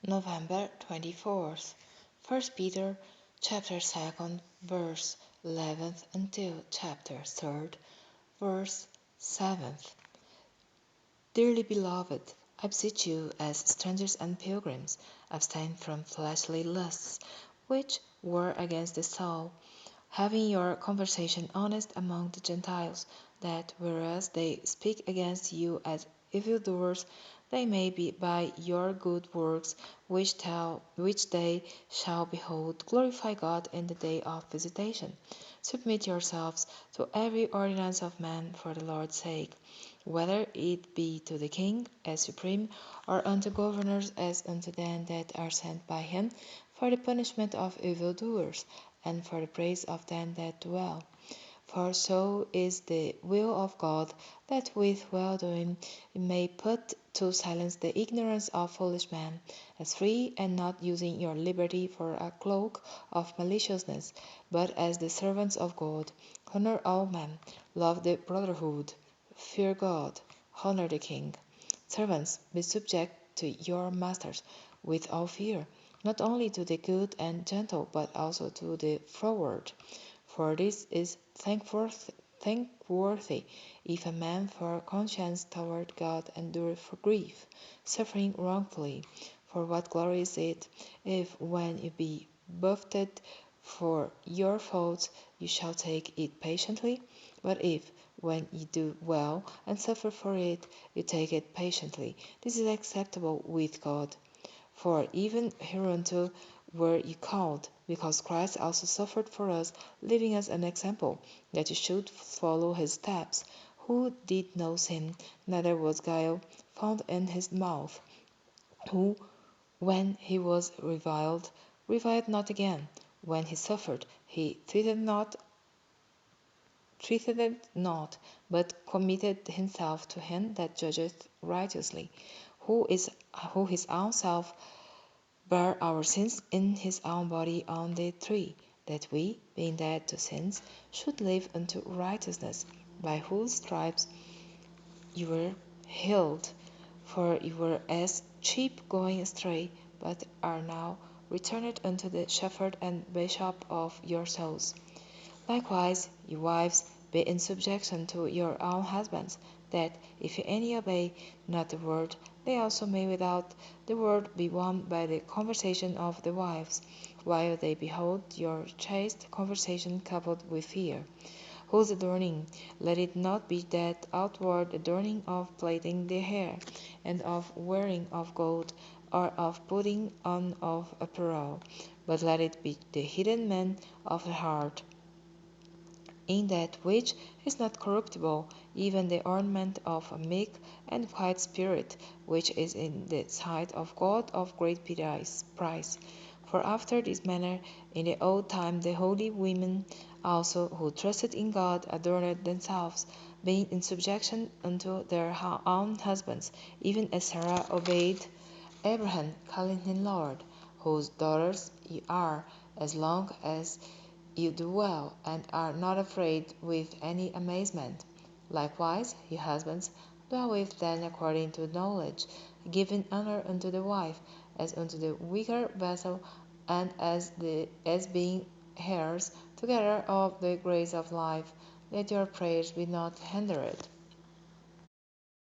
November 24th. First Peter chapter 2nd verse 11th until chapter 3rd verse 7th. Dearly beloved, I beseech you as strangers and pilgrims, abstain from fleshly lusts, which war against the soul, having your conversation honest among the Gentiles, that whereas they speak against you as evildoers, they may be by your good works which they shall behold glorify God in the day of visitation. Submit yourselves to every ordinance of man for the Lord's sake, whether it be to the king as supreme, or unto governors as unto them that are sent by him, for the punishment of evildoers, and for the praise of them that do well. For so is the will of God, that with well-doing you may put to silence the ignorance of foolish men, as free, and not using your liberty for a cloak of maliciousness, but as the servants of God. Honor all men, love the brotherhood, fear God, honor the king. Servants, be subject to your masters with all fear, not only to the good and gentle, but also to the froward. For this is thankworthy, if a man for conscience toward God endure for grief, suffering wrongfully. For what glory is it, if when you be buffeted for your faults, you shall take it patiently? But if, when you do well and suffer for it, you take it patiently, this is acceptable with God. For even hereunto were you called, because Christ also suffered for us, leaving us an example, that you should follow his steps, who did no sin, neither was guile found in his mouth, who, when he was reviled not again, when he suffered, he treated not, but committed himself to him that judgeth righteously, who his own self bare our sins in his own body on the tree, that we, being dead to sins, should live unto righteousness, by whose stripes you were healed. For you were as sheep going astray, but are now returned unto the shepherd and bishop of your souls. Likewise, ye wives, be in subjection to your own husbands, that, if any obey not the word, they also may without the word be won by the conversation of the wives, while they behold your chaste conversation coupled with fear. Whose adorning, let it not be that outward adorning of plaiting the hair, and of wearing of gold, or of putting on of apparel, but let it be the hidden man of the heart, in that which is not corruptible, even the ornament of a meek and quiet spirit, which is in the sight of God of great price. For after this manner in the old time the holy women also who trusted in God adorned themselves, being in subjection unto their own husbands, even as Sarah obeyed Abraham, calling him Lord, whose daughters ye are, as long as you do well, and are not afraid with any amazement. Likewise, ye husbands, dwell with them according to knowledge, giving honor unto the wife, as unto the weaker vessel, and as being heirs together of the grace of life. Let your prayers be not hindered.